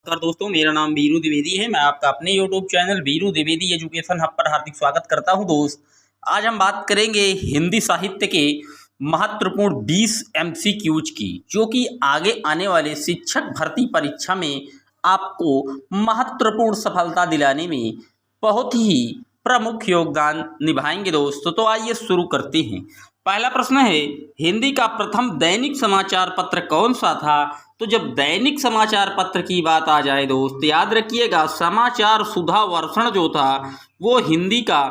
नमस्कार दोस्तों, मेरा नाम वीरू द्विवेदी है। मैं आपका अपने YouTube channel Veeru Dwivedi education hub पर हार्दिक स्वागत करता हूं। दोस्त, आज हम बात करेंगे हिंदी साहित्य के महत्वपूर्ण 20 एमसीक्यूज की, जो कि आगे आने वाले शिक्षक भर्ती परीक्षा में आपको महत्वपूर्ण सफलता दिलाने में बहुत ही प्रमुख योगदान निभाएंगे। दोस्तों, तो आइए शुरू करते हैं। पहला प्रश्न है, हिंदी का प्रथम दैनिक समाचार पत्र कौन सा था? तो जब दैनिक समाचार पत्र की बात आ जाए दोस्त, याद रखिएगा समाचार सुधा वर्षण जो था वो हिंदी का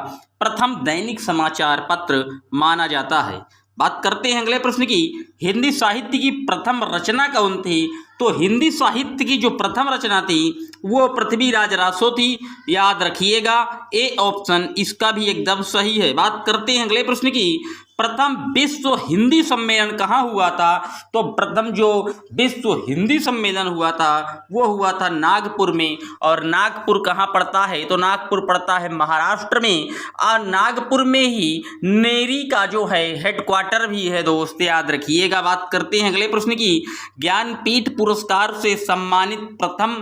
प्रथम दैनिक समाचार पत्र माना जाता है। बात करते हैं अगले प्रश्न की, हिंदी साहित्य की प्रथम रचना कौन थी? तो हिंदी साहित्य की जो प्रथम रचना थी वो पृथ्वीराज रासो थी। याद रखिएगा, ए ऑप्शन इसका भी एकदम सही है। बात करते हैं अगले प्रश्न की, प्रथम विश्व हिंदी सम्मेलन कहाँ हुआ था? तो प्रथम जो विश्व हिंदी सम्मेलन हुआ था वो हुआ था नागपुर में। और नागपुर कहाँ पड़ता है? तो नागपुर पड़ता है महाराष्ट्र में, और नागपुर में ही नेरी का जो है हेडक्वार्टर भी है दोस्त, याद रखिएगा। बात करते हैं अगले प्रश्न की, ज्ञानपीठ पुरस्कार से सम्मानित प्रथम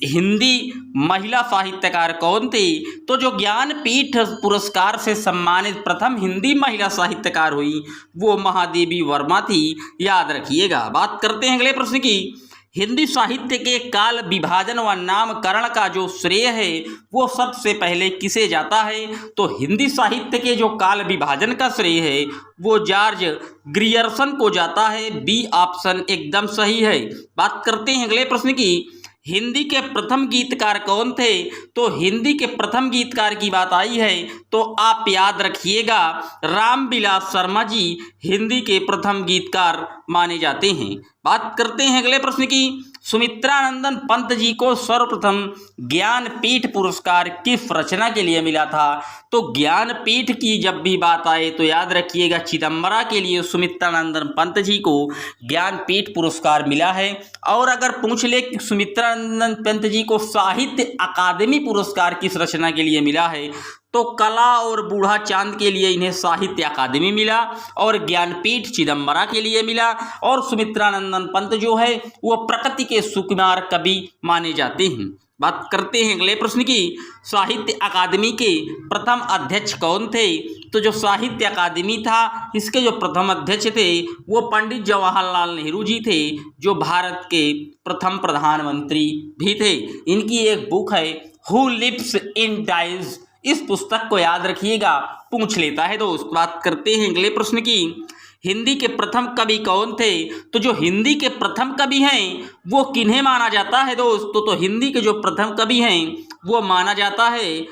हिंदी महिला साहित्यकार कौन थे? तो जो ज्ञानपीठ पुरस्कार से सम्मानित प्रथम हिंदी महिला साहित्यकार हुई वो महादेवी वर्मा थी, याद रखिएगा। बात करते हैं अगले प्रश्न की, हिंदी साहित्य के काल विभाजन व नामकरण का जो श्रेय है वो सबसे पहले किसे जाता है? तो हिंदी साहित्य के जो काल विभाजन का श्रेय है वो जॉर्ज ग्रियर्सन को जाता है। बी ऑप्शन एकदम सही है। बात करते हैं अगले प्रश्न की, हिंदी के प्रथम गीतकार कौन थे? तो हिंदी के प्रथम गीतकार की बात आई है तो आप याद रखिएगा रामविलास शर्मा जी हिंदी के प्रथम गीतकार माने जाते हैं। बात करते हैं अगले प्रश्न की, सुमित्रानंदन पंत जी को सर्वप्रथम ज्ञानपीठ पुरस्कार किस रचना के लिए मिला था? तो ज्ञानपीठ की जब भी बात आए तो याद रखिएगा चिदम्बरा के लिए सुमित्रानंदन पंत जी को ज्ञानपीठ पुरस्कार मिला है। और अगर पूछ ले कि सुमित्रानंदन पंत जी को साहित्य अकादमी पुरस्कार किस रचना के लिए मिला है, तो कला और बूढ़ा चांद के लिए इन्हें साहित्य अकादमी मिला, और ज्ञानपीठ चिदम्बरा के लिए मिला, और सुमित्रानंदन पंत जो है वो प्रकृति के सुकुमार कवि माने जाते हैं। बात करते हैं अगले प्रश्न की, साहित्य अकादमी के प्रथम अध्यक्ष कौन थे? तो जो साहित्य अकादमी था इसके जो प्रथम अध्यक्ष थे वो पंडित जवाहरलाल नेहरू जी थे, जो भारत के प्रथम प्रधानमंत्री भी थे। इनकी एक बुक है हु लिव्स इन डाइज, इस पुस्तक को याद रखिएगा, पूछ लेता है दोस्त। बात करते हैं अगले प्रश्न की, हिंदी के प्रथम कवि कौन थे? तो जो हिंदी के प्रथम कवि हैं वो किन्हें माना जाता है दोस्तों? तो हिंदी के जो प्रथम कवि हैं वो माना जाता है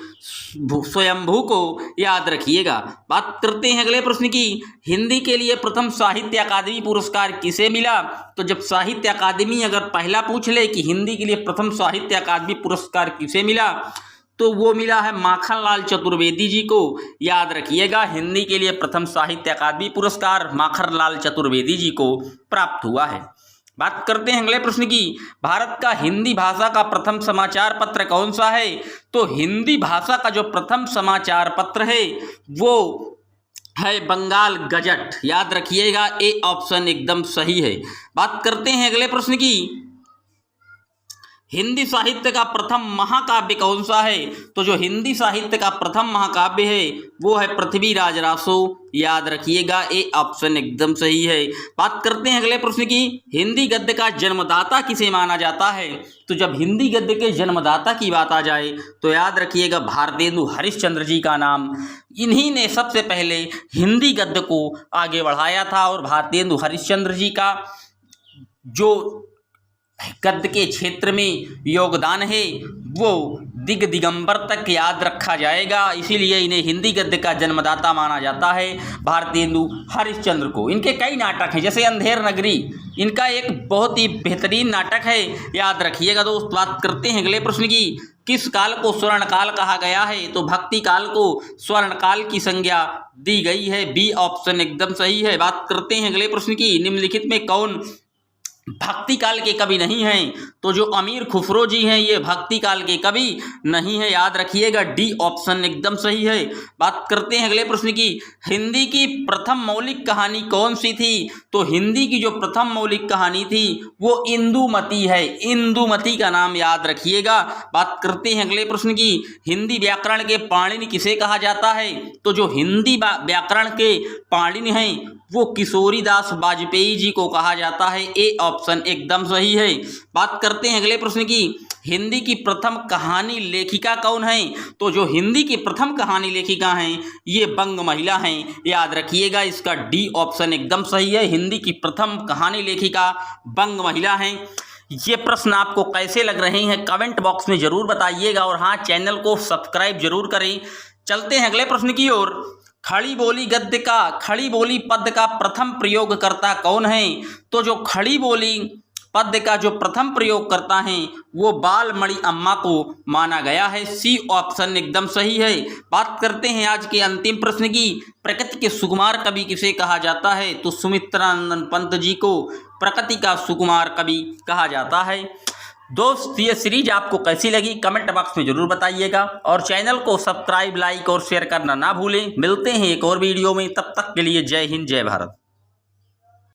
स्वयंभू को, याद रखिएगा। बात करते हैं अगले प्रश्न की, हिंदी के लिए प्रथम साहित्य अकादमी पुरस्कार किसे मिला? तो जब साहित्य अकादमी अगर पहला पूछ ले कि हिंदी के लिए प्रथम साहित्य अकादमी पुरस्कार किसे मिला, तो वो मिला है माखनलाल चतुर्वेदी जी को, याद रखिएगा। हिंदी के लिए प्रथम साहित्य अकादमी पुरस्कार माखनलाल चतुर्वेदी जी को प्राप्त हुआ है। बात करते हैं अगले प्रश्न की, भारत का हिंदी भाषा का प्रथम समाचार पत्र कौन सा है? तो हिंदी भाषा का जो प्रथम समाचार पत्र है वो है बंगाल गजट, याद रखिएगा। ए ऑप्शन एकदम सही है। बात करते हैं अगले प्रश्न की, हिंदी साहित्य का प्रथम महाकाव्य कौन सा है? तो जो हिंदी साहित्य का प्रथम महाकाव्य है वो है पृथ्वीराज रासो, याद रखिएगा। ए ऑप्शन एकदम सही है। बात करते हैं अगले प्रश्न की, हिंदी गद्य का जन्मदाता किसे माना जाता है? तो जब हिंदी गद्य के जन्मदाता की बात आ जाए तो याद रखिएगा भारतेंदु हरिश्चंद्र जी का नाम। इन्हीं ने सबसे पहले हिंदी गद्य को आगे बढ़ाया था, और भारतेंदु हरिश्चंद्र जी का जो गद्य के क्षेत्र में योगदान है वो दिग दिगंबर तक याद रखा जाएगा, इसीलिए इन्हें हिंदी गद्य का जन्मदाता माना जाता है भारतेंदु हरिश्चंद्र को। इनके कई नाटक हैं, जैसे अंधेर नगरी इनका एक बहुत ही बेहतरीन नाटक है, याद रखिएगा दोस्त। बात करते हैं अगले प्रश्न की, किस काल को स्वर्ण काल कहा गया है? तो भक्ति काल को स्वर्ण काल की संज्ञा दी गई है। बी ऑप्शन एकदम सही है। बात करते हैं अगले प्रश्न की, निम्नलिखित में कौन भक्ति काल के कवि नहीं हैं। तो जो अमीर खुसरो जी हैं ये भक्ति काल के कवि नहीं है, याद रखिएगा, डी ऑप्शन एकदम सही है। बात करते हैं अगले प्रश्न की, हिंदी की प्रथम मौलिक कहानी कौन सी थी? तो हिंदी की जो प्रथम मौलिक कहानी थी वो इंदुमती है, इंदुमती का नाम याद रखिएगा। बात करते हैं अगले प्रश्न की, हिंदी व्याकरण के पाणिनि किसे कहा जाता है? तो जो हिंदी व्याकरण के पाणिनि हैं वो किशोरीदास वाजपेयी जी को कहा जाता है, ए ऑप्शन एकदम सही है। बात करते हैं अगले प्रश्न की, हिंदी की प्रथम कहानी लेखिका कौन है? तो जो हिंदी की प्रथम कहानी लेखिका हैं ये बंग महिला हैं, याद रखिएगा, इसका डी ऑप्शन एकदम सही है। हिंदी की प्रथम कहानी लेखिका बंग महिला हैं। ये प्रश्न आपको कैसे लग रहे हैं कमेंट बॉक्स में ज़रूर बताइएगा, और हाँ, चैनल को सब्सक्राइब जरूर करें। चलते हैं अगले प्रश्न की ओर, खड़ी बोली गद्य का, खड़ी बोली पद्य का प्रथम प्रयोगकर्ता कौन है? तो जो खड़ी बोली पद्य का जो प्रथम प्रयोगकर्ता हैं वो बालमणि अम्मा को माना गया है, सी ऑप्शन एकदम सही है। बात करते हैं आज के अंतिम प्रश्न की, प्रकृति के सुकुमार कवि किसे कहा जाता है? तो सुमित्रानंद पंत जी को प्रकृति का सुकुमार कवि कहा जाता है। दोस्त, ये सीरीज आपको कैसी लगी कमेंट बॉक्स में जरूर बताइएगा, और चैनल को सब्सक्राइब, लाइक और शेयर करना ना भूलें। मिलते हैं एक और वीडियो में, तब तक के लिए जय हिंद, जय भारत।